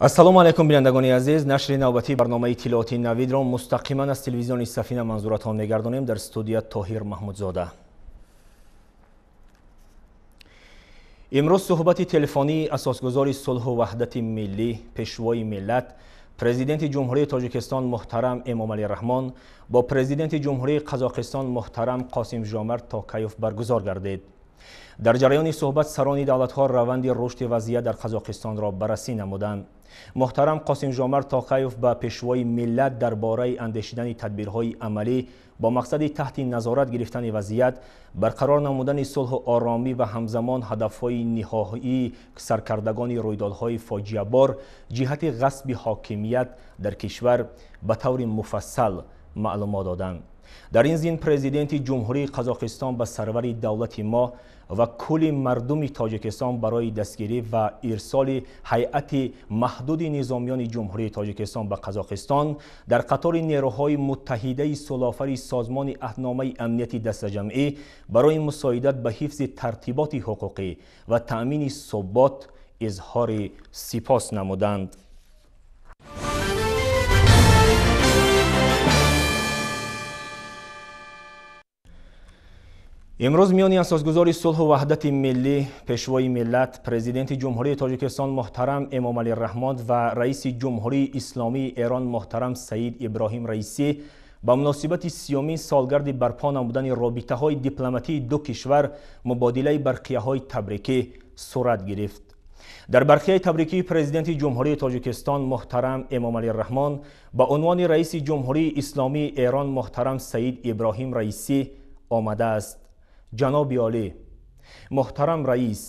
ассалому алайкум бинандагони азиз, нашри навбати барномаи иттилооти навидро мустақиман аз телевизиони Сафина манзуратон мегардонем. Дар студия Тоҳир Маҳмудзода. имрӯз суҳбати телефонии асосгузори сулҳу ваҳдати миллӣ, пешвои миллат, президенти ҷумҳурии Тоҷикистон муҳтарам Эмомалӣ Раҳмон бо президенти ҷумҳурии Қазоқистон муҳтарам Қосимжомарт Токаев баргузор гардид. дар ҷараёни суҳбат сарони давлатҳо раванди рушди вазъият дар Қазоқистонро баррасӣ намуданд. муҳтарам Қосимжомарт Токаев ба пешвои миллат дар бораи андешидани тадбирҳои амалӣ бо мақсади таҳти назорат гирифтани вазъият, барқарор намудани сулҳу оромӣ ва ҳамзамон ҳадафҳои ниҳоии саркардагони рӯйдодҳои фоҷиабор ҷиҳати ғасби ҳокимият дар кишвар ба таври муфассал маълумот доданд. дар ин зин президенти ҷумҳурии Қазоқистон ба сарвари давлати мо ва кулли мардуми Тоҷикистон барои дастгирӣ ва ирсоли ҳайати маҳдуди низомиёни ҷумҳурии Тоҷикистон ба Қазоқистон дар қатори нерӯҳои муттаҳидаи сулҳофари созмони аҳдномаи амнияти дастаҷамъӣ барои мусоидат ба ҳифзи тартиботи ҳуқуқӣ ва таъмини собот изҳори сипос намуданд. имрӯз миёни асосгузори сулҳу ваҳдати миллӣ, пешвои миллат, президенти ҷумҳурии Тоҷикистон муҳтарам Эмомалӣ Раҳмон ва раиси ҷумҳурии Исломии Эрон муҳтарам Саид Иброҳим Раисӣ ба муносибати 30-умин солгарди барпо намудани робитаҳои дипломатии ду кишвар мубодилаи барқияҳои табрикӣ сурат гирифт. дар барқияи табрикии президенти ҷумҳурии Тоҷикистон муҳтарам Эмомалӣ Раҳмон ба унвони раиси ҷумҳурии Исломии Эрон муҳтарам Саид Иброҳим Раисӣ омадааст: ҷаноби олӣ, муҳтарам раис,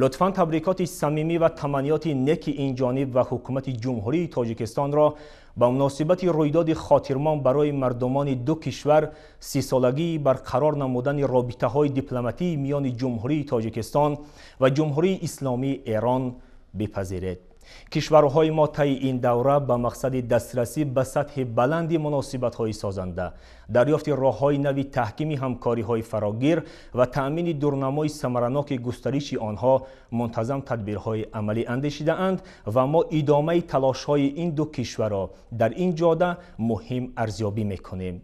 лутфан табрикоти самимӣ ва таманниёти неки инҷониб ва ҳукумати ҷумҳурии Тоҷикистонро ба муносибати рӯйдоди хотирмон барои мардумони ду кишвар сисолагии барқарор намудани робитаҳои дипломатии миёни ҷумҳурии Тоҷикистон ва ҷумҳурии Исломии Эрон бипазиред. кишварҳои мо таи ин давра ба мақсади дастрасӣ ба сатҳи баланди муносибатҳои созанда, дарёфти роҳҳои нави таҳкими ҳамкориҳои фарогир ва таъмини дурнамои самараноки густариши онҳо мунтазам тадбирҳои амалӣ андешидаанд ва мо идомаи талошҳои ин ду кишварро дар ин ҷода муҳим арзёбӣ мекунем.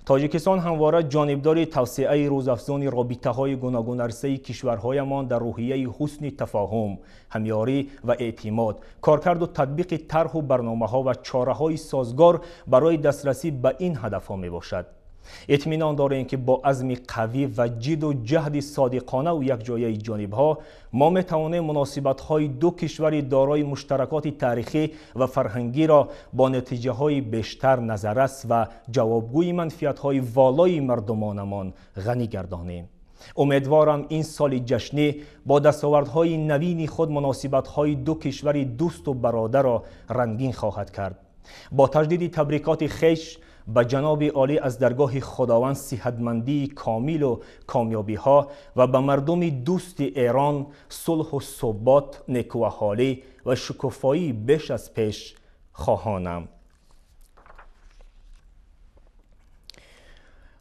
Тоҷикистон ҳамвора ҷонибдори тавсеаи рӯзафзуни робитаҳои гуногунарсаи кишварҳоямон дар рӯҳияи ҳусни тафоҳум, ҳамёрӣ ва эътимод, коркарду татбиқи тарҳу барномаҳо ва чораҳои созгор барои дастрасӣ ба ин ҳадафҳо мебошад. اطمینان داریم که با عزم قوی و جد و جهد صادقانه و یکجایی جانبها ما میتوانیم مناسبت‌های دو کشور دارای مشترکات تاریخی و فرهنگی را با نتیجه‌های بیشتر نظررس و جوابگوی منفعت‌های والای مردمانمان غنی گردانیم. امیدوارم این سال جشنی با دستاوردهای نوین خود مناسبت‌های دو کشور دوست و برادر را رنگین خواهد کرد. با تجدید تبریکات خویش به جناب عالی از درگاه خداوند صحتمندی کامل و کامیابی ها و به مردم دوست ایران صلح و ثبات، نیکوحالی و شکوفایی بیش از پیش خواهانم.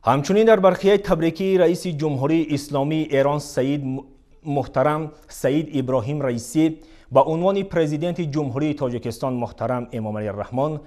همچنین در برخیه تبریکی رئیس جمهوری اسلامی ایران محترم سعید ابراهیم رئیسی با عنوان پرزیدنت جمهوری تاجیکستان محترم امامعلی رحمان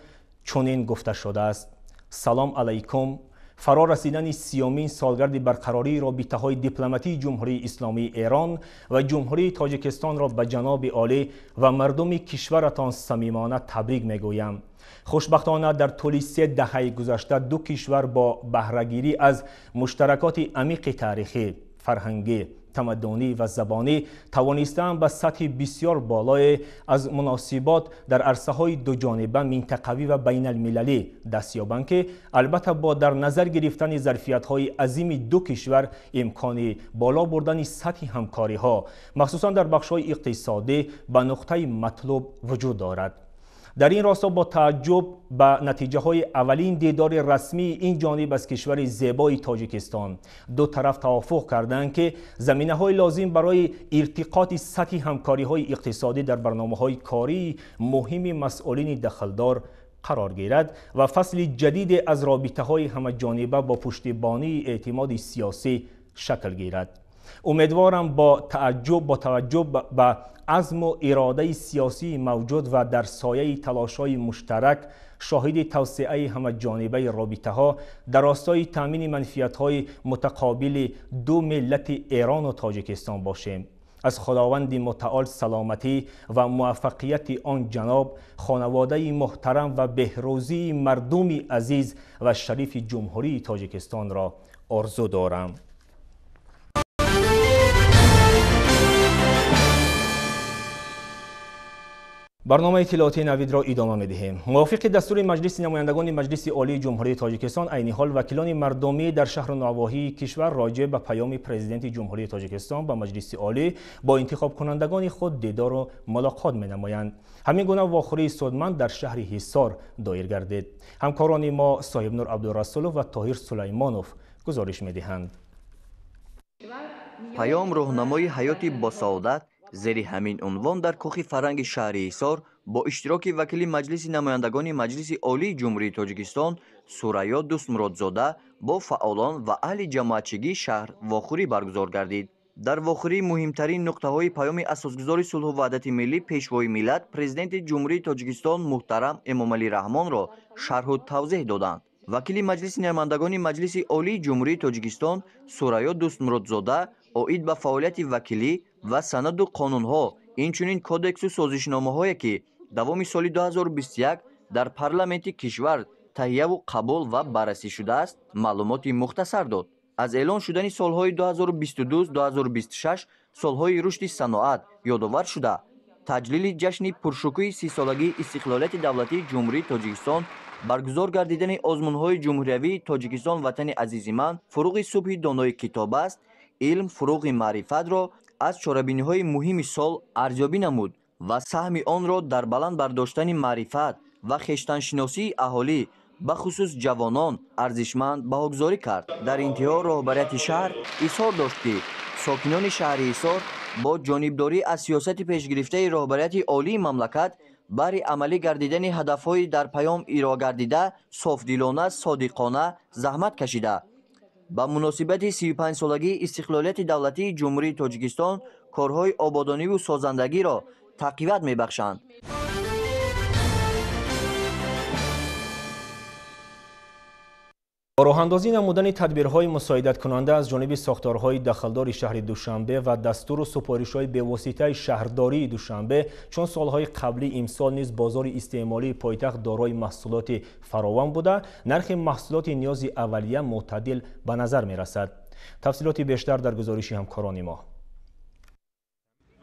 چنین گفته شده است: سلام علیکم. فرا رسیدن 30مین سالگرد برقراری رابطه‌های دیپلماتی جمهوری اسلامی ایران و جمهوری تاجیکستان را به جناب عالی و مردم کشورتان صمیمانه تبریک میگویم. خوشبختانه در طول 3 دهه گذشته دو کشور با بهره‌گیری از مشترکات عمیق تاریخی، فرهنگی، تمدنی و زبانی توانستند به سطح بسیار بالای از مناسبات در عرصه‌های دو جانبه منطقوی و بین المللی دست یابند که البته با در نظر گرفتن ظرفیت‌های عظیم دو کشور امکان بالا بردن سطح همکاری‌ها مخصوصا در بخش‌های اقتصادی به نقطه مطلوب وجود دارد. در این راستا با تعجب به نتیجه‌های اولین دیدار رسمی این جانب از کشور زیبای تاجیکستان دو طرف توافق کردند که زمینه‌های لازم برای ارتقاء سطح همکاری‌های اقتصادی در برنامه‌های کاری مهم مسئولین دخلدار قرار گیرد و فصل جدید از رابطه‌های همه‌جانبه با پشتیبانی اعتماد سیاسی شکل گیرد. امیدوارم با توجه به عزم و اراده سیاسی موجود و در سایه تلاش‌های مشترک شاهد توسعه همه جانبه رابطه ها در راستای تامین منفعت‌های متقابل دو ملت ایران و تاجیکستان باشیم. از خداوند متعال سلامتی و موفقیت آن جناب، خانواده محترم و بهروزی مردم عزیز و شریف جمهوری تاجیکستان را آرزو دارم. برنامه اطلاعاتی نوید را ادامه می‌دهیم. موافق دستور مجلس نمایندگان مجلس عالی جمهوری تاجیکستان، عین حال وکیلان مردمی در شهر و نواحی کشور راجع به پیام پرزیدنت جمهوری تاجیکستان به مجلس عالی با انتخاب کنندگان خود دیدار و ملاقات می‌نمایند. همین گونه واخوری سودمند در شهر حصار دایر گردید. همکاران ما صاحب نور عبدالرسولوف و طاهر سلیمانوف گزارش می‌دهند. پیام راهنمای حیاتی با سعادت زیر همین عنوان در کاخ فرنگ شهر حصار با اشتراک وکیل مجلس نمایندگان مجلس عالی جمهوری تاجیکستان سوریا دوستمرادزاده با فعالان و اهل جماعتچگی شهر واخوری برگزار گردید. در واخوری مهمترین نقطه‌های پیام اساسگزار صلح و وحدت ملی پیشوای ملت پرزیدنت جمهوری تاجیکستان محترم امامعلی رحمان را شرح و توضیح دادند. وکیل مجلس نمایندگان مجلس عالی جمهوری تاجیکستان سوریا دوستمرادزاده اوید به فعالیت وکیلی و سند و قانون‌ها، اینچنین کودکس و سازشنامه‌هایی که دوام سال 2021 در پارلمانت کشور تهیه و قبول و بررسی شده است، معلومات مختصر داد. از اعلان شدن سالهای 2022-2026 سالهای رشد صنعت یادآور شده، تجلیل جشن پرشکوه 30 سالگی استقلالیت دولتی جمهوری تاجیکستان، برگزار گردیدن آزمون‌های جمهوری تاجیکستان وطن عزیز من، فروغ صبح دانای کتاب است، علم فروغ معرفت را از چاره‌بینی‌های مهم سال ارزیابی نمود و سهم آن را در بلند برداشتن معرفت و خویشتن‌شناسی اهالی به خصوص جوانان ارزشمند بهاگذاری کرد. در انتها رهبریت شهر اظهار داشت که ساکنان شهر حصار با جانبداری از سیاست پیشگرفته رهبریت عالی مملکت برای عملی گردیدن هدف‌های در پیام ارائه گردیده صافدلانه صادقانه زحمت کشیده. با مناسبت 35 سالگی استقلالیت دولتی جمهوری تاجیکستان کارهای آبادانی و سازندگی را تقویت می‌بخشند. با راه‌اندازی نمودن تدبیرهای مساعدت کننده از جانب ساختارهای دخلدار شهر دوشنبه و دستور و سفارش‌های بواسطه شهرداری دوشنبه، چون سالهای قبلی امسال نیز بازار استعمالی پایتخت دارای محصولات فراوان بوده، نرخ محصولات نیاز اولیه معتدل به نظر می‌رسد. تفصیلات بیشتر در گزارش همکاران ما.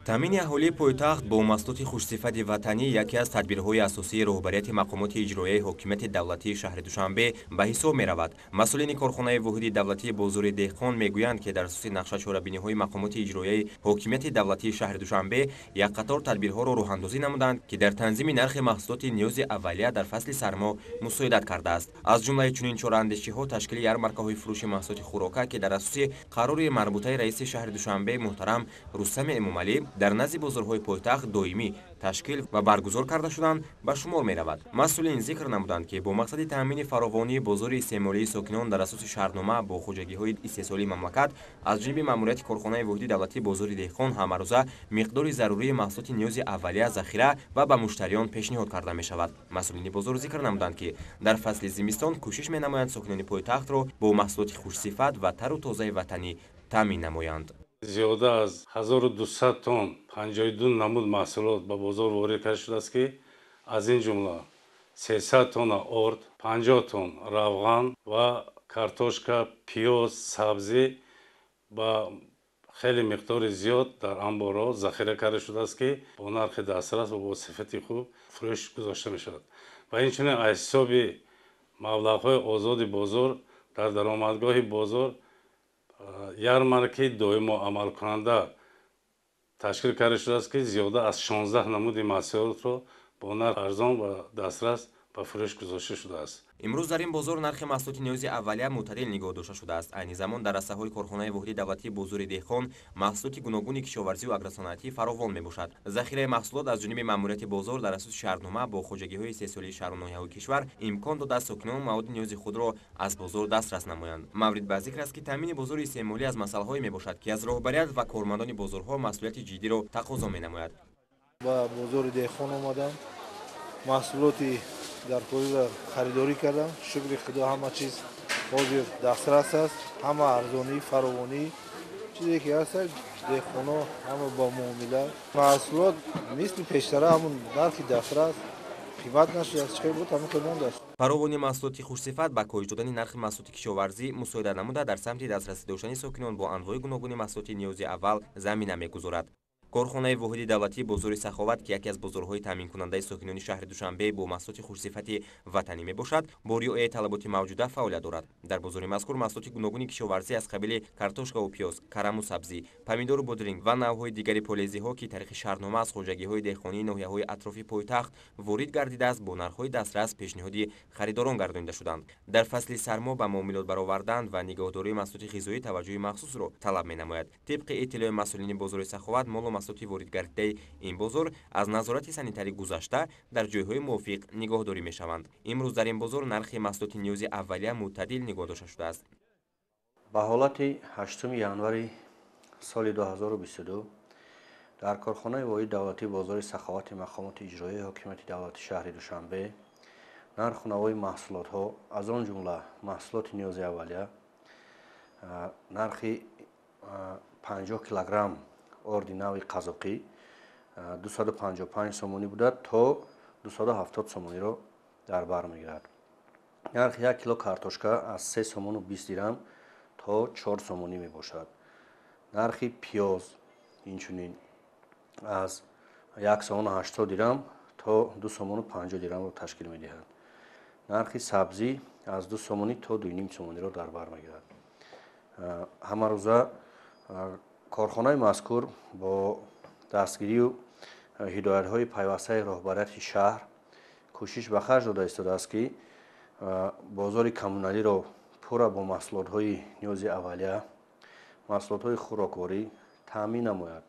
تامین اهالی پایتخت با محصولات خوش‌صفت وطنی یکی از تدبیرهای اساسی رهبریت مقامات اجرایی حاکمیت دولتی شهر دوشنبه به حساب می‌رود. مسئولین کارخانه واحد دولتی بازار دهقان میگویند که در اساس نقشه چاره‌بینی‌های مقامات اجرایی حاکمیت دولتی شهر دوشنبه یک قطار تدبیرها را راه‌اندازی نمودند که در تنظیم نرخ محصولات نیاز اولیه در فصل سرما مساعدت کرده است. از جمله چنین چاره‌اندیشی‌ها تشکیل یارمارکه‌های فروش محصولات خوراک که در اساس قرار مربوطه رئیس شهر دوشنبه محترم رستم امامعلی در نزد بازارهای پایتخت دائمی تشکیل و برگزار کرده شدند به شمار می رود. مسئولین ذکر نمودند که با مقصد تامین فراوانی بازار استعمالی ساکنان در اساس شهرنامه با خوجگی‌های استحصالی مملکت از جانب ماموریت کارخانه واحد دولتی بازار دهقان همروزه مقدار ضروری محصولات نیاز اولیه ذخیره و به مشتریان پیشنهاد کرده می شود. مسئولین بازار ذکر نمودند که در فصل زمستان کوشش می نمایند ساکنان پایتخت را با محصولات خوش‌صفت و تر و تازه وطنی تامین نمایند. زیاده از 1200 تن 52 نمود محصولات به بازار وارد کرده شده است که از این جمله 300 تن ارد، 50 تن روغن و کارتوشکا، پیاز، سبزی با خیلی مقدار زیاد در انبارها ذخیره کرده شده است که با نرخ دسترس و با صفت خوب فروش گذاشته می شود. و اینچنین از حساب مبلغ‌های آزاد بازار در درآمدگاه بازار یارمارکه دائم عمل کننده تشکیل کرده شده است که زیاده از 16 نمود محصولات را با نرخ ارزان و دسترس ба фурӯш гузошта шудааст. имрӯз дар ин бозор нархи маҳсулоти ниёзи аввалия мӯътадил нигоҳ дошта шудааст. айни замон дар растанҳои корхонаи воҳиди давлатии бозори деҳқон маҳсулоти гуногуни кишоварзию агросаноатӣ фаровон мебошад. захираи маҳсулот аз ҷониби маъмурияти бозор дар асоси шаҳрнома бо хоҷагиҳои сесолии шаҳру ноҳияҳои кишвар имкон додааст сокинон маводи ниёзи худро аз бозор дастрас намоянд. маврид ба зикр аст ки таъмини бозори истеъмолӣ аз масъалаҳое мебошад ки аз роҳбарият ва кормандони бозорҳо масъулияти ҷиддиро тақозо менамояд. ба бозори деҳқон омадам, маҳсулоти дар поёда харидорӣ кардам. шукри худо ҳама чиз ҳозир дастрас аст, ҳама арзонӣ, фаровонӣ чизе ки ҳаст, деҳқоно ҳама ба муомила маҳсулот мисли пештара ҳамун нархи дастрас қимат нашудааст, чӣ буд ҳамин қимат даст. фаровони маҳсулоти хушсифат ба коҳиш додани нархи маҳсулоти кишоварзӣ мусоида намуда дар самти дастрасӣ доштани сокинон бо анвои гуногуни маҳсулоти ниёзи аввал замина мегузорад. корхонаи воҳиди давлатии бозори саховат ки яке аз бозорҳои таъминкунандаи сокинони шаҳри душанбе бо маҳсулоти хушсифати ватанӣ мебошад, бо риояи талаботи мавҷуда фаъолият дорад. дар бозори мазкур маҳсулоти гуногуни кишоварзӣ аз қабили картошкаву пиёз, караму сабзӣ, помидору бодринг ва навъҳои дигари полезиҳо ки тариқи шаҳрнома аз хоҷагиҳои деҳқонии ноҳияҳои атрофи пойтахт ворид гардидааст, бо нархҳои дастрас пешниҳоди харидорон гардонида шуданд. дар фасли сармо ба муомилот баровардан ва нигоҳдории маҳсулоти ғизоӣ таваҷҷӯҳи махсусро талаб менамояд. тибқи иттилои масъулини бозори саховат, молу маҳсулоти воридгардидаи ин бозор аз назорати санитарӣ гузашта дар ҷойҳои мувофиқ нигоҳдорӣ мешаванд. имрӯз дар ин бозор нархи маҳсулоти ниёзи аввалия мӯътадил нигоҳ дошта шудааст. ба ҳолати 8 январи соли 2022 дар корхонаи воҳиди давлатии бозори саховати мақомоти иҷроии ҳокимияти давлати шаҳри душанбе нарху навои маҳсулотҳо аз он ҷумла маҳсулоти ниёзи аввалия нархи 50 килограмм орди нави қазоқӣ 255 сомонӣ буда то 270 сомониро дар бар мегирад. нархи 1 кило картошка аз 3 сомону 20 дирам то 4 сомонӣ мебошад. нархи пиёз инчунин аз 1 сомону 80 дирам то 2 сомону 50 дирамро ташкил медиҳад. нархи сабзӣ аз 2 сомонӣ то 2.5 сомониро дар бар мегирад. ҳамарӯза корхонаи мазкур бо дастгирию ҳидоятҳои пайвастаи роҳбарияти шаҳр кӯшиш ба харҷ дода истодааст ки бозори коммуналиро пурра бо маҳсулотҳои ниёзи аввалия, маҳсулотҳои хӯрокворӣ таъмин намояд.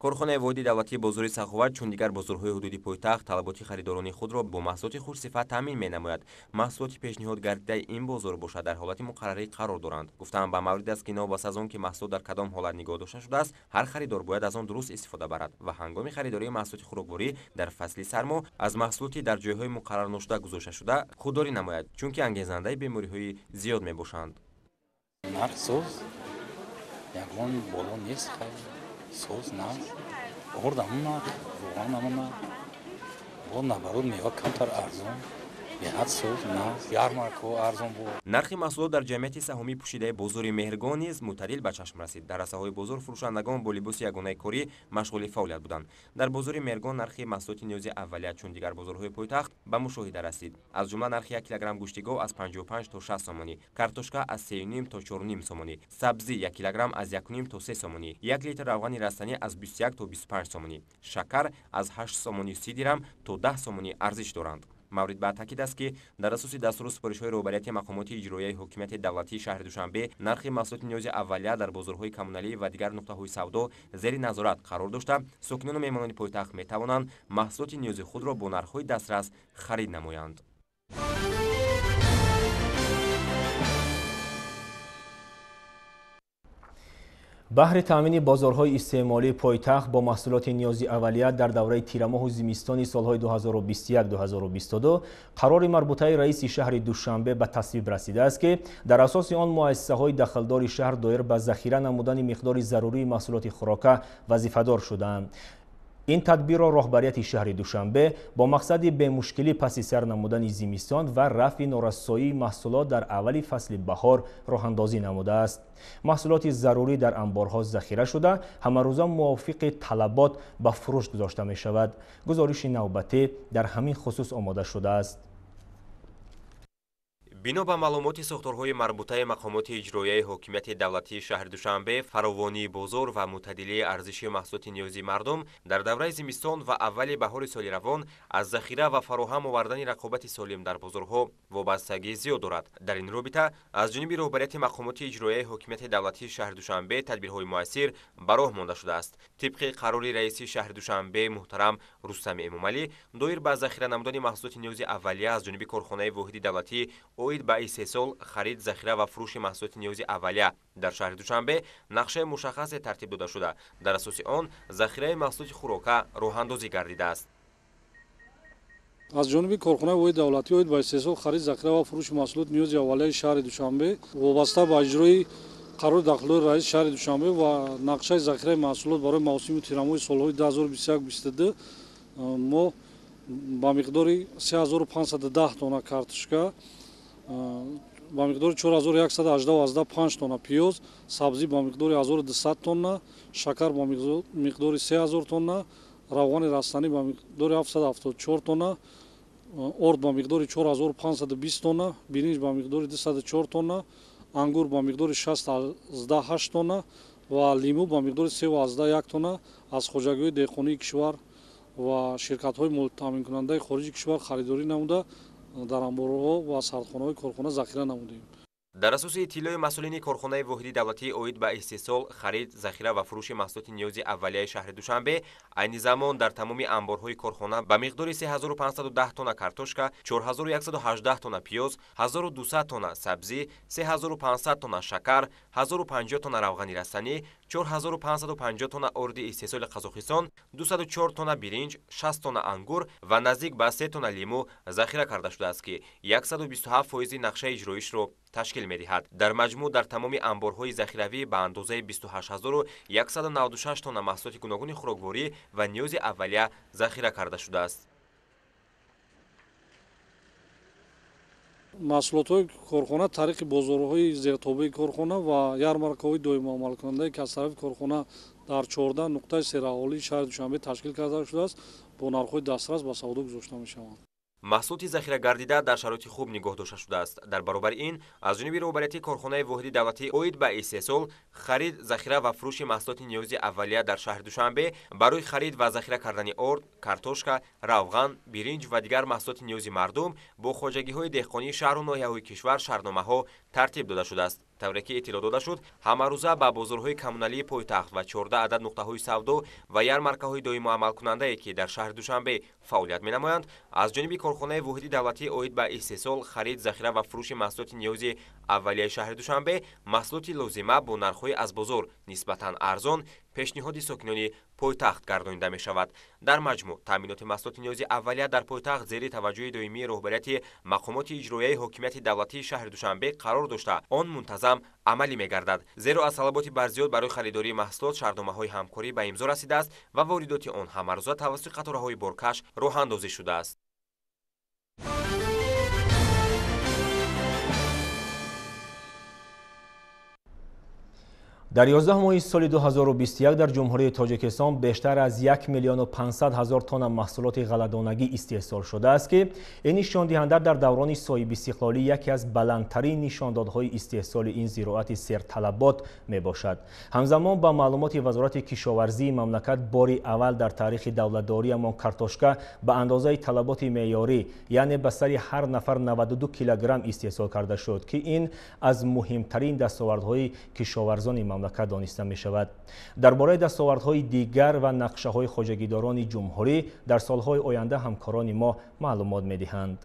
корхонаи воҳиди давлатии бозори саховат чун дигар бозорҳои ҳудуди пойтахт талаботи харидорони худро бо маҳсулоти хушсифат таъмин менамояд. маҳсулоти пешниҳод гардидаи ин бозор бошад дар ҳолати муқаррарӣ қарор доранд. гуфтаам ба маврид аст ки новас аз он ки маҳсулот дар кадом ҳолат нигоҳ дошта шудааст, ҳар харидор бояд аз он дуруст истифода барад ва ҳангоми харидории маҳсулоти хӯрокворӣ дар фасли сармо аз маҳсулоти дар ҷойҳои муқаррар ношуда гузошта шуда худдорӣ намояд, чунки ангезандаи бемориҳои зиёд мебошанд. нарх соз ягон боло нест, соз нарх орд ҳамон нарх, роған ҳамон нарх, бо наоборот мева камтар арзон, беҳад соз нарх, ярмаркҳо арзон буд. нархи маҳсулот дар ҷамъияти саҳумии пӯшидаи бозори меҳргон низ мӯътадил ба чашм расид. дар расаҳои бозор фурӯшандагон бо либоси ягонаи корӣ машғули фаъолият буданд. дар бозори меҳргон нархи маҳсулоти ниёзи аввалия чун дигар бозорҳои пойтахт ба мушоҳида расид. аз ҷумла нархи 1 килограмм гӯшти гов аз 55 то 60 сомонӣ, картошка аз 3.5 то 4.5 сомонӣ, сабзӣ 1 килограмм аз 1.5 то 3 сомонӣ, 1 литр равғани растанӣ аз 21 то 25 сомонӣ, шакар аз 8 сомонӣ 30 дирам то 10 сомонӣ арзиш доранд. маврид ба таъкид аст ки дар асоси дастуру супоришҳои роҳбарияти мақомоти иҷроияи ҳокимияти давлатии шаҳри душанбе нархи маҳсулоти ниёзи аввалия дар бозорҳои коммуналӣ ва дигар нуқтаҳои савдо зери назорат қарор дошта, сокинону меҳмонони пойтахт метавонанд маҳсулоти ниёзи худро бо нархҳои дастрас харид намоянд. баҳри таъмини бозорҳои истеъмолии пойтахт бо маҳсулоти ниёзи аввалия дар давраи тирамоҳу зимистони солҳои 2021-2022 қарори марбутаи раиси шаҳри душанбе ба тасвиб расидааст ки дар асоси он муассисаҳои дахлдори шаҳр доир ба захира намудани миқдори зарурии маҳсулоти хӯрока вазифадор шудаанд. ин тадбирро роҳбарияти шаҳри душанбе бо мақсади бемушкилӣ паси сар намудани зимистон ва рафъи норасоии маҳсулот дар аввали фасли баҳор роҳандозӣ намудааст. маҳсулоти зарурӣ дар анборҳо захира шуда ҳамарӯза мувофиқи талабот ба фурӯш гузошта мешавад. гузориши навбатӣ дар ҳамин хусус омода шудааст. бино ба маълумоти сохторҳои марбутаи мақомоти иҷроияи ҳокимияти давлатии шаҳри Душанбе, фаровонии бозор ва мутадилии арзиши маҳсулоти ниёзи мардум дар давраи зимистон ва аввали баҳори соли равон аз захира ва фароҳам овардани рақобати солим дар бозорҳо вобастагӣ зиёд дорад. Дар ин робита аз ҷониби роҳбарияти мақомоти иҷроияи ҳокимияти давлатии шаҳри Душанбе тадбирҳои муассир ба роҳ монда шудааст. Тибқи қарори раиси шаҳри Душанбе муҳтарам Рустами Эмомалӣ доир ба захира намудани маҳсулоти ниёзи аввалия аз ҷониби корхонаи воҳиди давлатӣ оид ба истеҳсол, харид, захира ва фурӯши маҳсулоти ниёзи аввалия дар шаҳри Душанбе нақшаи мушаххасе тартиб дода шуда, дар асоси он захираи маҳсулоти хӯрока роҳандозӣ гардидааст. аз ҷониби корхонаи воҳиди давлатӣ оид ба истеҳсол, харид, захира ва фурӯши маҳсулоти ниёзи аввалияи шаҳри Душанбе вобаста ба иҷрои қарори дахлиёи раиси шаҳри Душанбе ва нақшаи захираи маҳсулот барои мавсими тирамоҳи солҳои 2021-22 мо ба миқдори 3510 тонна картошка, ба миқдори 4185 тонна пиёз, сабзӣ ба миқдори 1200 тонна, шакар ба миқдори 3000 тонна, равғани растанӣ ба миқдори 774 тонна, орд ба миқдори 4520 тонна, биринҷ ба миқдори 204 тонна, ангур ба миқдори 618 тонна ва лимӯ ба миқдори 311 тонна аз хоҷагиҳои деҳқонии кишвар ва ширкатҳои таъминкунандаи хориҷи кишвар харидорӣ намуда дар амборҳо ва сардхонаҳои корхона захира намудем. дар асоси иттилои масъулини корхонаи воҳиди давлатӣ оид ба истеҳсол, харид, захира ва фурӯши маҳсулоти ниёзи аввалияи шаҳри Душанбе, айни замон дар тамоми амборҳои корхона ба миқдори 3510 тонна картошка, 4118 тонна пиёз, 1200 тонна сабзӣ, 3500 тонна шакар, 1050 тонна равғани растанӣ, 4550 тонна орди истеҳсоли Қазоқистон, 204 тонна биринҷ, 6 тонна ангур ва наздик ба 3 тонна лимӯ захира карда шудааст, ки 127% нақшаи иҷроишро ташкил медиҳад. дар маҷмӯъ дар тамоми амборҳои захиравӣ ба андозаи 28196 тонна маҳсулоти гуногуни хӯрокворӣ ва ниёзи аввалия захира карда шудааст. маҳсулотҳои корхона тариқи бозорҳои зертобаи корхона ва ярмаркаҳои доимоамалкунандаe ки аз тарафи корхона дар 14 нуқтаи сераҳолии шаҳри Душанбе ташкил карда шудааст, бо нархҳои дастрас ба савдо гузошта мешаванд. маҳсулоти захира гардида дар шароити хуб нигоҳ дошта шудааст. дар баробари ин аз ҷониби роҳбарияти корхонаи воҳиди давлатӣ оид ба истеҳсол, харид, захира ва фурӯши маҳсулоти ниёзи аввалия дар шаҳри Душанбе барои харид ва захира кардани орд, картошка, равған, биринҷ ва дигар маҳсулоти ниёзи мардум бо хоҷагиҳои деҳқонии шаҳру ноҳияҳои кишвар шаҳрномаҳо тартиб дода шудааст. тавре ки иттилоъ дода шуд, ҳамарӯза ба бозорҳои коммуналии пойтахт ва 14 адад нуқтаҳои савдо ва ярмаркаҳои доимоамалкунандае ки дар шаҳри Душанбе фаъолият менамоянд, аз ҷониби корхонаи воҳиди давлатӣ оид ба истеҳсол, харид, захира ва фурӯши маҳсулоти ниёзи аввалияи шаҳри Душанбе маҳсулоти лозима бо нархҳои аз бозор нисбатан арзон пешниҳоди сокинони пойтахт гардонида мешавад. дар маҷмӯъ таъминоти маҳсулоти ниёзи аввалия дар пойтахт зери таваҷҷӯҳи доимии роҳбарияти мақомоти иҷроияи ҳокимияти давлатии шаҳри Душанбе қарор дошта, он мунтазам амалӣ мегардад. зеро аз талаботи барзиёд барои харидории маҳсулот шаҳрномаҳои ҳамкорӣ ба имзо расидааст ва воридоти он ҳамарӯза тавассути қатораҳои боркаш роҳандозӣ шудааст. дар 11 моҳи соли 2021 дар ҷумҳурии Тоҷикистон бештар аз 1,500,000 тонна маҳсулоти ғалладонагӣ истеҳсол шудааст, ки ин нишондиҳанда дар даврони соҳиби истиқлолӣ яке аз баландтарин нишондодҳои истеҳсоли ин зироати серталабот мебошад. ҳамзамон ба маълумоти вазорати кишоварзии мамлакат бори аввал дар таърихи давлатдориямон картошка ба андозаи талаботи меъёрӣ, яъне ба сари ҳар нафар 92 килограмм истеҳсол карда шуд, ки ин аз муҳимтарин дастовардҳои кишоварзони мамлакат дониста мешавад. дар бораи дастовардҳои дигар ва нақшаҳои хоҷагидорони ҷумҳурӣ дар солҳои оянда ҳамкорони мо маълумот медиҳанд.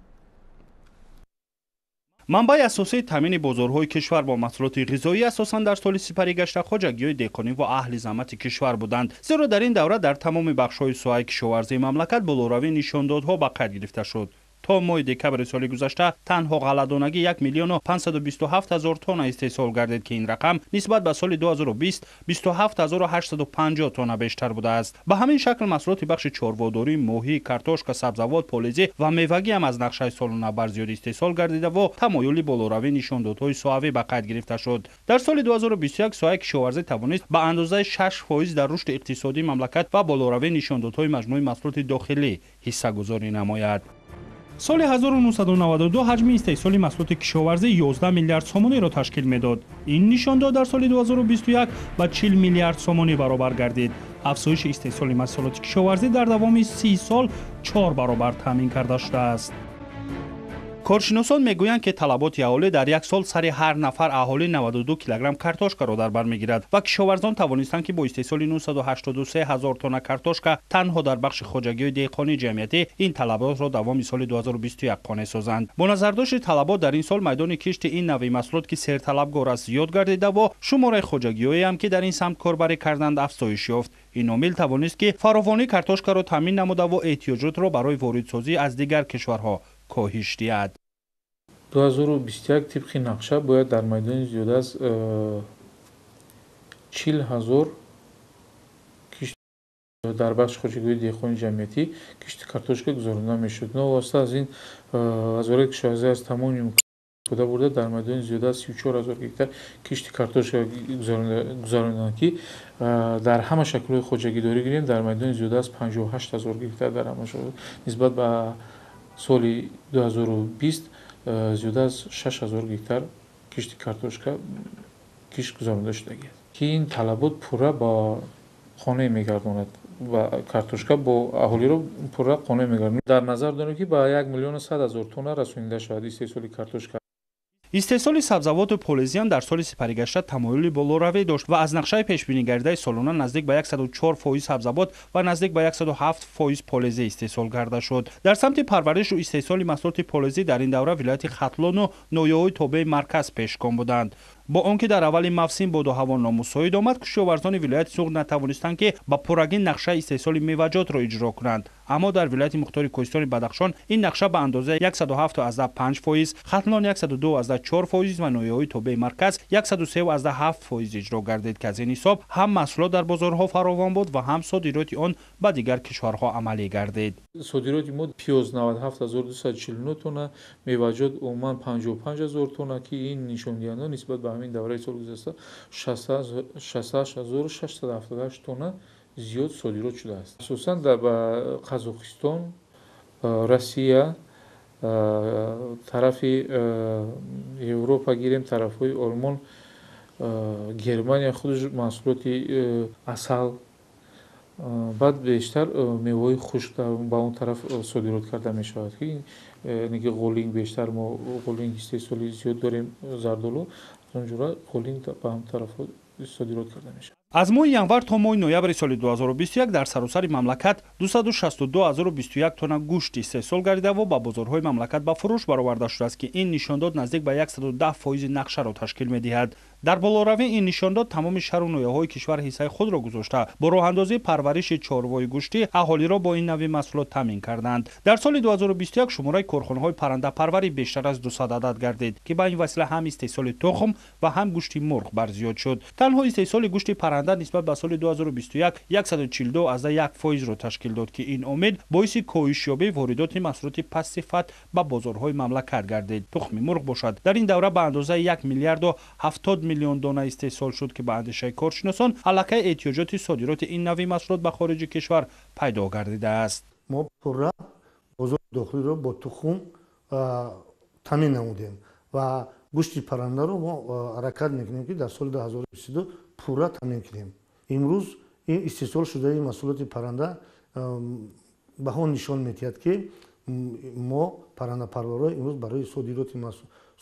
манбаи асосии таъмини бозорҳои кишвар бо маҳсулоти ғизоӣ асосан дар соли сипарӣ гашта хоҷагиҳои деҳқонӣ ва аҳли замати кишвар буданд. зеро дар ин давра дар тамоми бахшҳои соҳаи кишоварзии мамлакат болоравии нишондодҳо ба қайд гирифта шуд. то моҳи декабри соли гузашта танҳо ғалладонагӣ 1,527,000 тонна истеҳсол гардид, ки ин рақам нисбат ба соли 2020 27850 тонна бештар будааст. ба ҳамин шакл маҳсулоти бахши чорводорӣ, моҳӣ, картошка, сабзавот, полезӣ ва мевагӣ ҳам аз нақшаи солона барзиёд истеҳсол гардида ва тамоюли болоравии нишондодҳои соҳавӣ ба қайд гирифта шуд. дар соли 2021 соҳаи кишоварзӣ тавонист ба андозаи 6% дар рушди иқтисодии мамлакат ва болоравии нишондодҳои маҷмӯи маҳсулоти дохилӣ ҳиссагузорӣ намояд. соли 1992 ҳаҷми истеҳсоли маҳсулоти кишоварзӣ 11 миллиард сомониро ташкил медод. ин нишондод дар соли 2021 ба 40 миллиард сомонӣ баробар гардид. афзоиши истеҳсоли маҳсулоти кишоварзӣ дар давоми 30 сол 4 баробар таъмин карда шудааст. коршиносон мегӯянд ки талаботи аҳолӣ дар як сол сари ҳар нафар аҳолӣ 92 килограмм картошкаро дар бар мегирад ва кишоварзон тавонистанд ки бо истеҳсоли 983 ҳазор тонна картошка танҳо дар бахши хоҷагии деҳқонии ҷамъиятӣ ин талаботро давоми соли 2021 қонеъ созанд. бо назардошти талабот дар ин сол майдони кишти ин навъи маҳсулот ки серталабгор аст зиёд гардида ва шумораи хоҷагиҳое ҳам ки дар ин самт корбарӣ карданд афзоиш ёфт. ин омил тавонист ки фаровонии картошкаро таъмин намуда ва эҳтиёҷотро барои воридсозӣ аз дигар кишварҳо коҳиш диҳад. 2021 тибқи нақша бояд дар майдони зиёда аз 40 000 кишти дар бахши хоҷагии деҳқони ҷамъиятӣ кишти картошка гузаронида мешуд. новоста аз ин вазорати кишоварзӣ аз тамоми буда бурда дар майдони зиёда аз 34 000 гектар кишти картошка гузаронидан ки дар ҳама шаклҳои хоҷагидорӣ гирем дар майдони зиёда аз 58 000 гектар дар ҳама шаклҳо нисбат ба соли 2020 зиёда аз 6 000 гектар кишти картошка кишт гузаронида шудагиаст ки ин талабот пурра ба қонеъ мегардонад ва картошка бо аҳолиро пурра қонеъ мегардонад. дар назар дорем ки ба 1 миллион 100 000 тонна расонида шавад истеҳсоли картошка. истеҳсоли сабзавоту полезиам дар соли сипаригашта тамоюли болоравӣ дошт ва аз нақшаи пешбинигардидаи солона наздик ба 104% сабзавот ва наздик ба 107% полезӣ истеҳсол карда шуд. дар самти парваришу истеҳсоли маҳсулоти полезӣ дар ин давра вилояти хатлону ноҳияҳои тобеи марказ пешгом буданд. бо он ки дар аввали мавсим боду ҳаво номусоид омад, кишоварзони вилояти Суғд натавонистанд ки ба пуррагӣ нақшаи истеҳсоли меваҷотро иҷро кунанд. аммо дар вилояти мухтори кӯҳистони Бадахшон ин нақша ба андозаи 107.5%, хатлон 102.4% ва ноҳияҳои тобеи марказ 103.7% иҷро гардид ки аз ин ҳисоб ҳам маҳсулот дар бозорҳо фаровон буд ва ҳам содироти он ба дигар кишварҳо амалӣ гардид. содироти мо пиёз 97249 тонна, меваҷот умуман 55 000 тонна ки ин нишондиҳанда нисбат ба ҳамин давраи соли гузашта 68678 тонна зиёд содирот шудааст. асосан ба Қазоқистон, Россия, тарафи Европа гирем, тарафҳои Олмон, Германия худаш маҳсулоти асал, баъд бештар мевоҳои хушк ба он тараф содирот карда мешавад ки неги ғолинг бештар мо ғолинг истеҳсоли зиёд дорем, зардолу аз он ҷура ғолинг ба ҳам тарафҳо содирот карда мешавад. аз моҳи январ то моҳи ноябри соли 2021 дар саросари мамлакат 262021 тонна гӯшт истеҳсол гардида ва ба бозорҳои мамлакат ба фурӯш бароварда шудааст ки ин нишондод наздик ба 110% нақшаро ташкил медиҳад. дар болоравӣ ин нишондод тамоми шаҳру ноҳияҳои кишвар ҳиссаи худро гузошта бо роҳандозии парвариши чорвои гӯштӣ аҳолиро бо ин навъи маҳсулот таъмин карданд. дар соли 2021 шумораи корхонаҳои паррандапарварӣ бештар аз 200 адад гардид ки ба ин васила ҳам истеҳсоли тухм ва ҳам гӯшти мурғ барзиёд шуд. танҳо истеҳсоли гӯшти парранда нисбат ба соли 2021 142.1%ро ташкил дод ки ин омил боиси коҳишёбии воридоти маҳсулоти пастсифат ба бозорҳои мамлакат гардид. тухми мурғ бошад дар ин давра ба андозаи 1 миллиарду 70 миллион дона истеҳсол шуд ки ба андешаи коршиносон аллакай эҳтиёҷоти содироти ин навъи маҳсулот ба хориҷи кишвар пайдо гардидааст. мо пурра бозори дохилиро бо тухм таъмин намудем ва гӯшти паррандаро мо ҳаракат мекунем ки дар соли 2022 пурра таъмин кунем. имрӯз ин истеҳсол шудаи маҳсулоти парранда ба он нишон медиҳад ки мо паррандапарварро имрӯз барои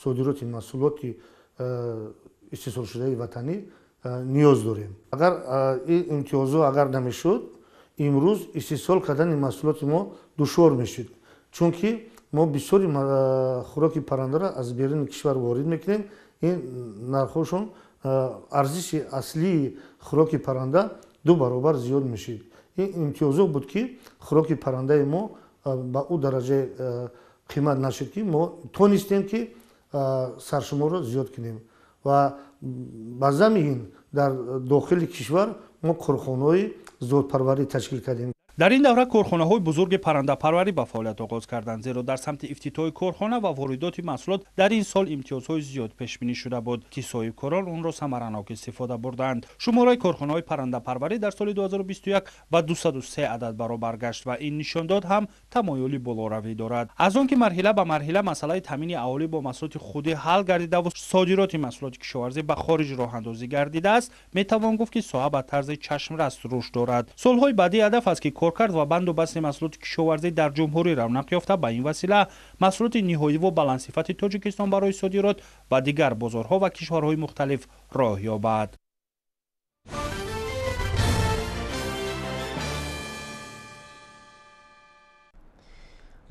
содироти маҳсулоти истеҳсолшудаи ватанӣ ниёз дорем. агар ин имтиёзҳо агар намешуд, имрӯз истеҳсол кардани маҳсулоти мо душвор мешуд, чунки мо бисёри хӯроки паррандаро аз беруни кишвар ворид мекунем. ин нархҳошон арзиши аслии хӯроки парранда 2 баробар зиёд мешуд. ин имтиёзҳо буд ки хӯроки паррандаи мо ба ӯ дараҷаи қимат нашуд ки мо тонистем ки саршуморо зиёд кунем ва ба замин дар дохили кишвар мо корхонаҳои зотпарварӣ ташкил кардем. дар ин давра корхонаҳои бузурги паррандапарварӣ ба фаъолият оғоз карданд, зеро дар самти ифтитоҳи корхона ва воридоти маҳсулот дар ин сол имтиёзҳои зиёд пешбинӣ шуда буд, ки соҳибкорон онро самаранок истифода бурданд. шумораи корхонаҳои паррандапарварӣ дар соли 2021 ба 203 адад баробар гашт ва ин нишондод ҳам тамоюли болоравӣ дорад. аз он ки марҳила ба марҳила масъалаи таъмини аҳолӣ бо маҳсулоти худӣ ҳал гардидаву содироти маҳсулоти кишоварзӣ ба хориҷ роҳандозӣ гардидааст, метавон гуфт ки соҳа ба тарзи чашмрас рушд дорад. солҳои баъдӣ ҳадаф аст ки коркард ва банду басти маҳсулоти кишоварзӣ дар ҷумҳурӣ равнақ ёфта ба ин васила маҳсулоти ниҳоиву баландсифати тоҷикистон барои содирот ба дигар бозорҳо ва кишварҳои мухталиф роҳ ёбад.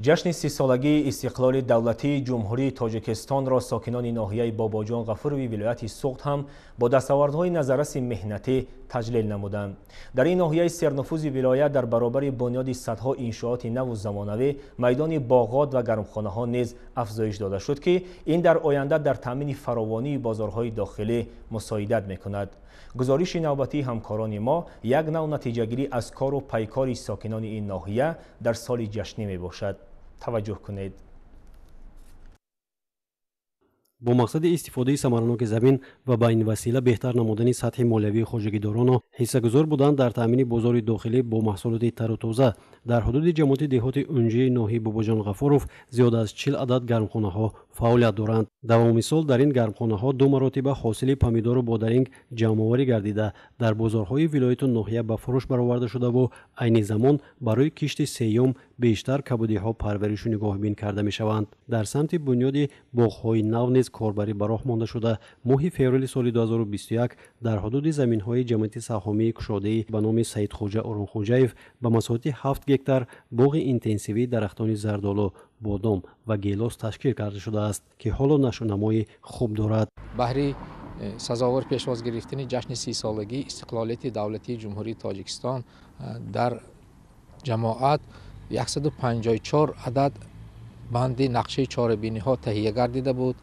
ҷашни 30-солагии истиқлоли давлатии ҷумҳурии тоҷикистонро сокинони ноҳияи бобоҷон ғафурови вилояти Суғд ҳам бо дастовардҳои назараси меҳнатӣ таҷлил намуданд. дар ин ноҳияи сернуфузи вилоят дар баробари бунёди садҳо иншооти наву замонавӣ майдони боғот ва гармхонаҳо низ афзоиш дода шуд, ки ин дар оянда дар таъмини фаровонии бозорҳои дохилӣ мусоидат мекунад. гузориши навбатии ҳамкорони мо як нав натиҷагирӣ аз кору пайкори сокинони ин ноҳия дар соли ҷашнӣ мебошад. таваҷҷӯҳ кунед. бо мақсади истифодаи самараноки замин ва ба ин васила беҳтар намудани сатҳи молиявии хоҷагидороно ҳиссагузор буданд дар таъмини бозори дохилӣ бо маҳсулоти тару тоза дар ҳудуди ҷамоати деҳоти унҷии ноҳияи Бобоҷон Ғафуров зиёд аз 40 адад гармхонаҳо фаъолият доранд. давоми сол дар ин гармхонаҳо 2 маротиба ҳосили помидору бодаринг ҷамъоварӣ гардида дар бозорҳои вилояту ноҳия ба фурӯш бароварда шудаву айни замон барои кишти сеюм бештар кабудиҳо парваришу нигоҳубин карда мешаванд. дар самти бунёди боғҳои нав низ корбарӣ ба роҳ монда шуда моҳи феврали соли 2021 дар ҳудуди заминҳои ҷамъияти саҳомии кушодаӣ ба номи Саидхоҷа Орунхоҷаев ба масоҳати 7 гектар боғи интенсивии дарахтони зардолу, бодом ва гелос ташкил карда шудааст, ки ҳоло нашунамои хуб дорад. баҳри сазовар пешвоз гирифтани ҷашни 30-солагии истиқлолияти давлатии ҷумҳурии Тоҷикистон дар ҷамоат 154 адад банди нақшаи чорабиниҳо таҳия гардида буд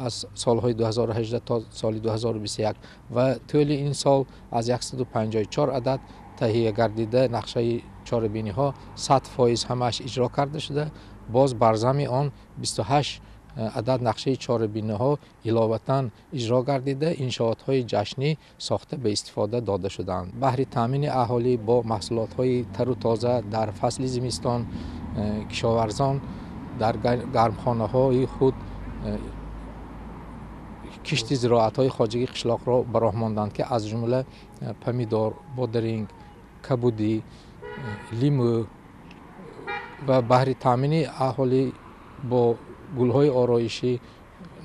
аз солҳои 2018 то соли 2021 ва тӯли ин сол аз 154 адад таҳия гардида нақшаи чорабиниҳо 100% ҳамааш иҷро карда шуда, боз бар зами он 28 адад нақшаи чорабиниҳо иловатан иҷро гардида иншоотҳои ҷашнӣ сохта ба истифода дода шуданд. баҳри таъмини аҳолӣ бо маҳсулотҳои тару тоза дар фасли зимистон, кишоварзон дар гармхонаҳои худ кишти зироатҳои хоҷагии қишлоқро ба роҳ монданд, ки аз ҷумла помидор, бодаринг, кабудӣ, лимӯ ва баҳри таъмини аҳолӣ бо гулҳои ороишӣ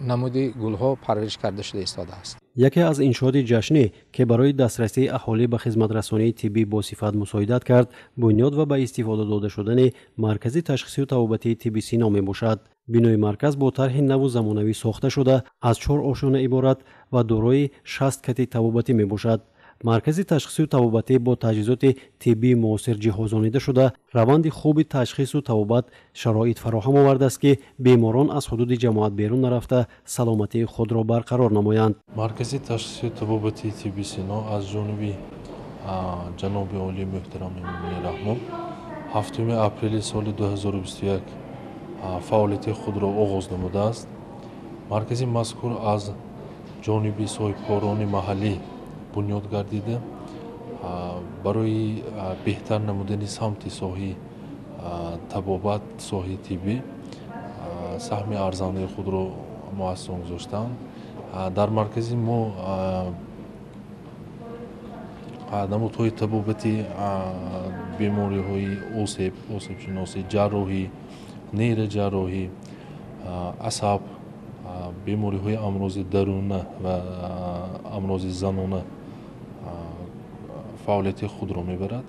намуди гулҳо парвариш карда шуда истодааст. яке аз иншооти ҷашнӣ ки барои дастрасии аҳолӣ ба хизматрасонии тиббӣ босифат мусоидат кард, бунёд ва ба истифода дода шудани маркази ташхисию табобатии тибби Сино мебошад. бинои марказ бо тарҳи наву замонавӣ сохта шуда аз 4 ошона иборат ва дорои 60 кати табобатӣ мебошад. маркази ташхисию табобатӣ бо таҷҳизоти тиббии муосир ҷиҳозонида шуда раванди хуби ташхису табобат шароит фароҳам овардааст, ки беморон аз ҳудуди ҷамоат берун нарафта саломатии худро барқарор намоянд. маркази ташхисию табобатии тибби Сино аз ҷониби ҷаноби олии муҳтарам Эмомалӣ Раҳмон 7 апрели соли 2021 фаъолияти худро оғоз намудааст. маркази мазкур аз ҷониби соҳибкорони маҳаллӣ бунёд гардида барои беҳтар намудани самти соҳаи табобат, соҳаи тиббӣ саҳми арзандаи худро муассисон гузоштанд. дар маркази мо намудҳои табобати бемориҳои осебшиносӣ, ҷарроҳӣ, нейроҷарроҳӣ, асаб, бемориҳои амрози даруна ва амрози занона фаъолияти худро мебарад.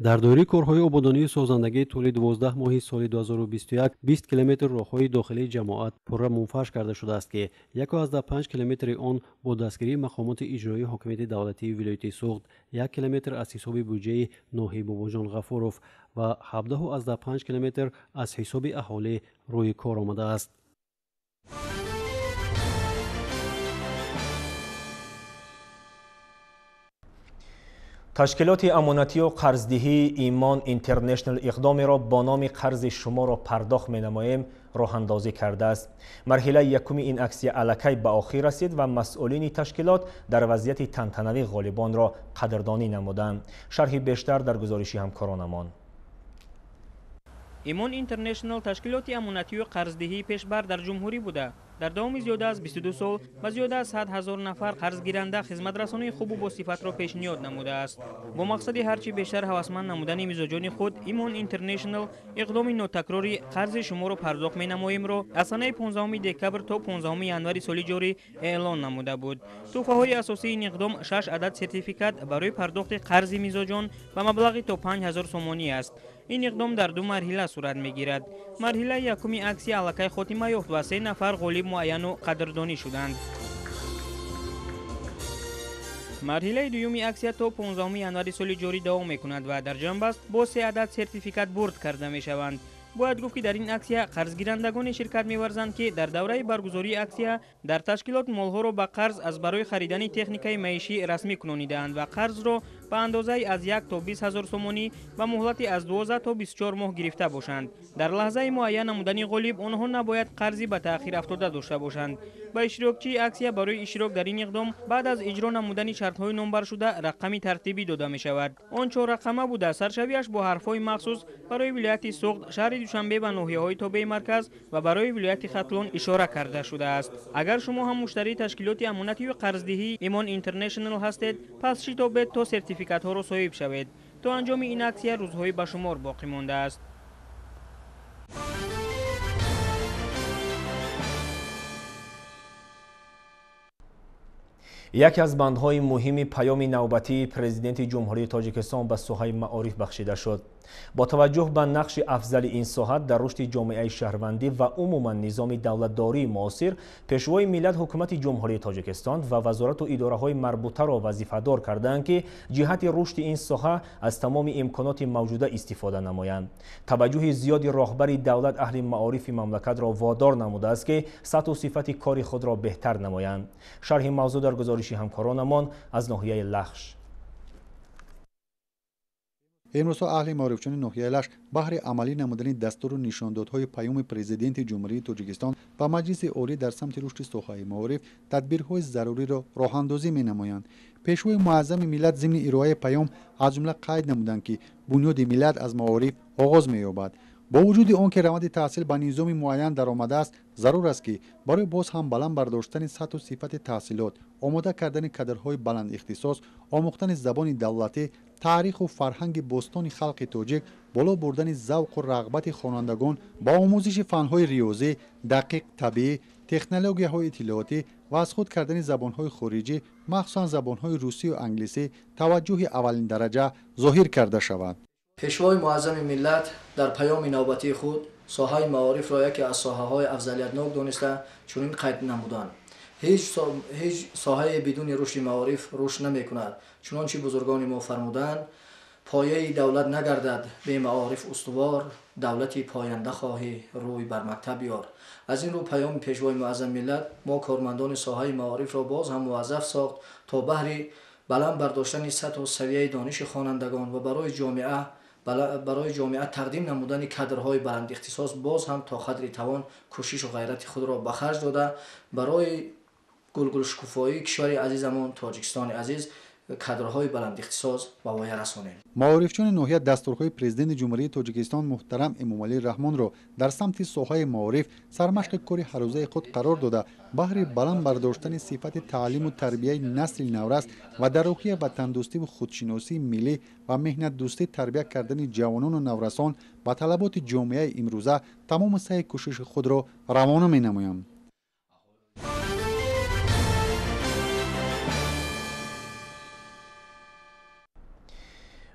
дар доираи корҳои ободонии созандагии тӯли 12 моҳи соли 2021 20 километр роҳҳои дохилии ҷамоат пурра мунфаш карда шудааст, ки 1.5 километри он бо дастгирии мақомоти иҷроии ҳокимияти давлатии вилояти Суғд, 1 километр аз ҳисоби буҷаи ноҳияи Бобоҷон Ғафуров ва 17.5 километр аз ҳисоби аҳолӣ рӯи кор омадааст. تشکیلات امانتی و قرضدهی ایمان اینترنشنل اقدامی را با نام قرض شما را پرداخت می‌نماییم راه اندازی کرده است. مرحله یکم این اکسیه الکی به آخر رسید و مسئولین تشکیلات در وضعیت تنتنوی غالبان را قدردانی نمودند. شرح بیشتر در گزارش همکارانمان. ایمان اینترنشنل تشکیلات امانتی و قرضدهی پیشبر در جمهوری بوده. در دوام زیاده از 22 سال و زیاده از 100,000 نفر قرض گیرنده خدمت رسانی خوب و با صفت را پیشنهاد نموده است. با مقصد هرچی بیشتر هوسمند نمودن مزاجان خود، ایمان اینترنشنل اقدام نوتکراری قرض شما را پرداخت می‌نماییم را از سنه 15 دکبر تا 15 ینوری سال جاری اعلان نموده بود. تحفه‌های اساسی این اقدام 6 عدد سرتیفیکات برای پرداخت قرض مزاجان و مبلغ تا 5000 سومانی است. این اقدام در دو مرحله صورت می‌گیرد. مرحله یکمی اکسی الکی خاتمه یافت و 3 نفر غالب معین و قدردانی شدند. مرحله دومی اکسیه تا 15 ینوری سال جاری دوام می‌کند و در جنب است با 3 عدد سرتیفیکات برد کرده می‌شوند. باید گفت که در این اکسیه قرضگیرندگان شرکت می‌ورزند که در دوره برگزاری اکسیه در تشکیلات مالها را به قرض از برای خریدن تکنیکای معیشی رسمی کنانیده‌اند و قرض را به اندازه از 1 تا 20,000 سومانی و مهلت از 12 تا 24 ماه گرفته باشند. در لحظه معین نمودن غالب آنها نباید قرضی به تأخیر افتاده داشته باشند. به اشتراکچی اکسیه برای اشتراک در این اقدام بعد از اجرا نمودن شرط‌های نامبر شده رقمی ترتیبی داده می‌شود. آن 4 رقمه بوده سرشویش با حرف‌های مخصوص برای ولایت سوخت، شهر دوشنبه و ناحیه‌های تابع مرکز و برای ولایت ختلون اشاره کرده شده است. اگر شما هم مشتری تشکیلات امانتی و قرضدهی ایمان اینترنشنل هستید، پس شتاب تا سرتیفیکات ها را صاحب شوید. تا انجام این اکسیه روزهای به شمار باقی مانده است. یکی از بندهای مهم پیام نوبتی پرزیدنت جمهوری تاجیکستان به ساحه معارف بخشیده شد. با توجه به نقش افضل این ساحه در رشد جامعه شهروندی و عموما نظام دولتداری معاصر، پیشوای ملت حکومت جمهوری تاجیکستان و وزارت و اداره‌های مربوطه را وظیفه‌دار کردند که جهت رشد این ساحه از تمام امکانات موجوده استفاده نمایند. توجه زیاد راهبر دولت اهل معارف مملکت را وادار نموده است که سطح و صفت کار خود را بهتر نمایند. شرح موضوع در گزارش همکارانمان از ناحیه لخش. امروز اهل معارفچیان ناحیه لخش بهر عملی نمودن دستور و نشاندادهای پیام پرزیدنت جمهوری تاجیکستان و مجلس عالی در سمت رشد ساحه معارف تدبیرهای ضروری را راهاندازی می‌نمایند. پیشوای معظم ملت ضمن ارائه پیام از جمله قید نمودند که بنیاد ملت از معارف آغاز می‌یابد. با وجود آنکه روند تحصیل به نظام معین درآمده است، ضرور است که برای باز هم بلند برداشتن سطح و صفت تحصیلات، آماده کردن کادرهای بلند اختصاص، آموختن زبان دولتی، تاریخ و فرهنگ باستان خلق تاجیک، بالا بردن ذوق و رغبت خوانندگان با آموزش فنهای ریاضی، دقیق، طبیعی، تکنولوژی‌های اطلاعاتی و از خود کردن زبان‌های خارجی، مخصوصاً زبان‌های روسی و انگلیسی، توجه اولین درجه ظاهر کرده شود. پیشوای معظم ملت در پیام نوبتی خود ساحه معارف را یکی از ساحه‌های افضلیت‌ناک دانسته چنین قید نمودند: هیچ ساحه بدون رشد معارف رشد نمی‌کند. چنانچه بزرگان ما فرمودند پایه دولت نگردد به معارف استوار، دولتی پاینده خواهی روی بر مکتب یار. از این رو پیام پیشوای معظم ملت ما کارمندان ساحه معارف را باز هم موظف ساخت تا بهر بلند برداشتن سطح و سویه دانش خوانندگان و برای جامعه تقدیم نمودن کادرهای بلند اختصاص باز هم تا قدر توان کوشش و غیرت خود را به خرج داده برای گلگل شکوفایی کشور عزیزمان تاجیکستان عزیز کادرهای بلند اختصاص به وای رسانیم. معارفچیان ناحیه دستورهای پرزیدنت جمهوری تاجیکستان محترم امامعلی رحمان را در سمت ساحه معارف سرمشق کار هر روزه خود قرار داده بهر بلند برداشتن صفت تعلیم و تربیت نسل نورست و در روحیه و تندرستی و خودشناسی ملی و مهنت دوستی تربیت کردن جوانان و نورسان به طلبات جامعه امروزه تمام سعی کوشش خود را روانه می‌نمایند.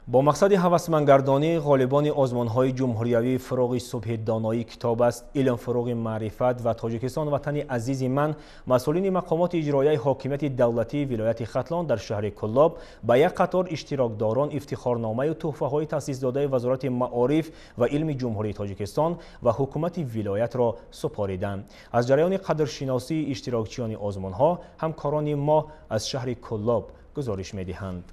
با مقصد هوسمندگردانی غالبان آزمان‌های جمهوریوی فروغ صبح دانایی کتاب است، علم فروغ معرفت و تاجیکستان وطن عزیز من، مسئولین مقامات اجرایی حاکمیت دولتی ولایت ختلان در شهر کلاب به یک قطار اشتراکداران افتخارنامه و تحفه‌های تأسیس داده وزارت معارف و علم جمهوری تاجیکستان و حکومت ولایت را سپاریدند. از جریان قدرشناسی اشتراکچیان آزمان‌ها همکاران ما از شهر کلاب گزارش می‌دهند.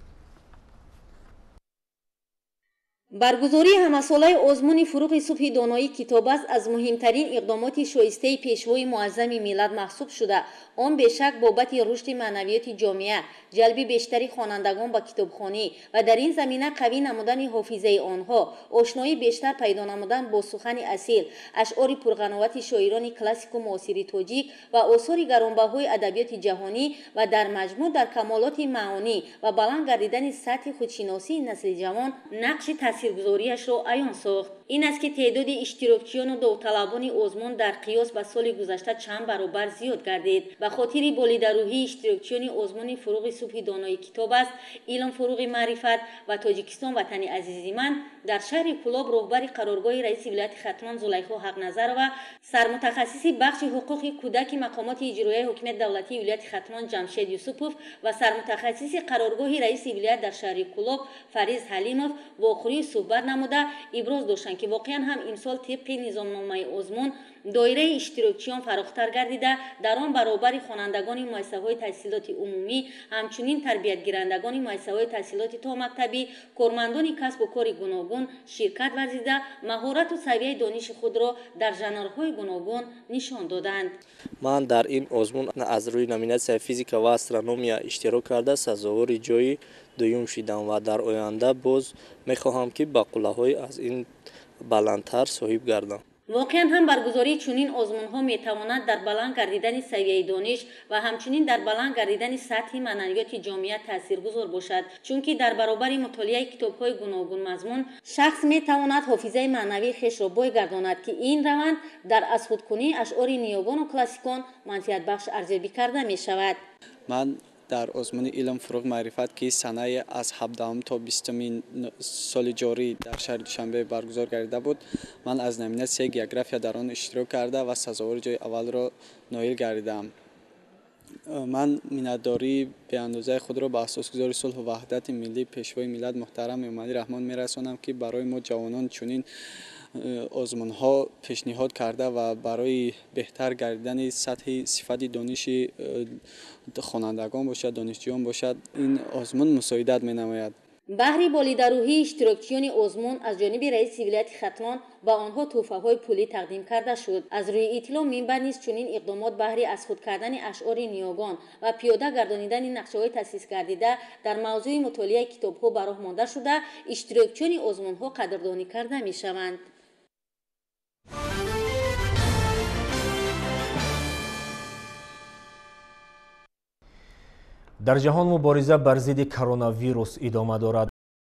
баргузории ҳамасолаи озмуни фуруғи субҳи доноӣ китоб аст аз муҳимтарин иқдомоти шоистаи пешвои муаззами миллат маҳсуб шуда он бешак бобати рушди маънавиёти ҷомеа, ҷалби бештари хонандагон ба китобхонӣ ва дар ин замина қавӣ намудани ҳофизаи онҳо, ошноӣ бештар пайдо намудан бо сухани асил, ашъори пурғановати шоирони классику муосири тоҷик ва осори гаронбаҳои адабиёти ҷаҳонӣ ва дар маҷмӯъ дар камолоти маонӣ ва баланд гардидани сатҳи худшиносии насли ҷавон нақши таъсиргузориашро аён сохт. ин аст ки теъдоди иштирокчиёну довталабони озмун дар қиёс ба соли гузашта чанд баробар зиёд гардид. ба хотири болидарӯҳии иштирокчиёни озмуни фуруғи субҳи доноӣ китоб аст, илм фуруғи маърифат ва Тоҷикистон ватани азизи ман дар шаҳри Кӯлоб роҳбари қароргоҳи раиси вилояти Хатмон Зулайхо Ҳақназарова, сармутахассиси бахши ҳуқуқи кӯдаки мақомоти иҷроияи ҳокимияти давлатии вилояти Хатмон Ҷамшед Юсупов ва сармутахассиси қароргоҳи раиси вилоят дар шаҳри Кӯлоб Фариз Ҳалимов вохӯрии суҳбат намуда иброз доштанд ки воқеан ҳам имсол тибқи низомномаи озмун доираи иштирокчиён фарохтар гардида дар он баробари хонандагони муассисаҳои таҳсилоти умумӣ, ҳамчунин тарбиятгирандагони муассисаҳои таҳсилоти томактабӣ, кормандони касбу кори гуногун ширкат варзида маҳорату савияи дониши худро дар жанрҳои гуногун нишон доданд. ман дар ин озмун аз рӯи номинатсияи физика ва астрономия иштирок карда сазовори ҷои дуюм шидам ва дар оянда боз мехоҳам ки ба қуллаҳои аз ин баландтар соҳиб гардам. воқеан ҳам баргузории чунин озмунҳо метавонад дар баланд гардидани савияи дониш ва ҳамчунин дар баланд гардидани сатҳи маънавиёти ҷомеа таъсиргузор бошад, чунки дар баробари мутолиаи китобҳои гуногун мазмун шахс метавонад ҳофизаи маънавии хешро бой гардонад ки ин раванд дар азхудкунии ашъори ниёгону классикон манфиатбахш арзёбӣ карда мешавад. ман дар озмуни илм фуруғ маърифат ки санаи аз 17 то 20 соли ҷорӣ дар шаҳри Душанбе баргузор гардида буд, ман аз номинатсияи география дар он иштирок карда ва сазовори ҷои аввалро ноил гардидам. ман миннатдории беандозаи худро ба асосгузори сулҳу ваҳдати миллӣ пешвои миллат муҳтарам Эмомалӣ Раҳмон мерасонам ки барои мо ҷавонон чунин озмунҳо пешниҳод карда ва барои беҳтар гардидани сатҳи сифати дониши хонандагон бошад, донишҷӯён бошад, ин озмун мусоидат менамояд. баҳри болидарӯҳии иштирокчиёни озмун аз ҷониби раиси вилояти Хатмон ба онҳо тӯҳфаҳои пулӣ тақдим карда шуд. аз рӯи иттилоъ минбар низ чунин иқдомот баҳри аз худ кардани ашъори ниёгон ва пиёда гардонидани нақшаҳои таъсис гардида дар мавзӯи мутолиаи китобҳо ба роҳ монда шуда иштирокчиёни озмунҳо қадрдонӣ карда мешаванд. дар ҷаҳон мубориза бар зидди коронавирус идома дорад.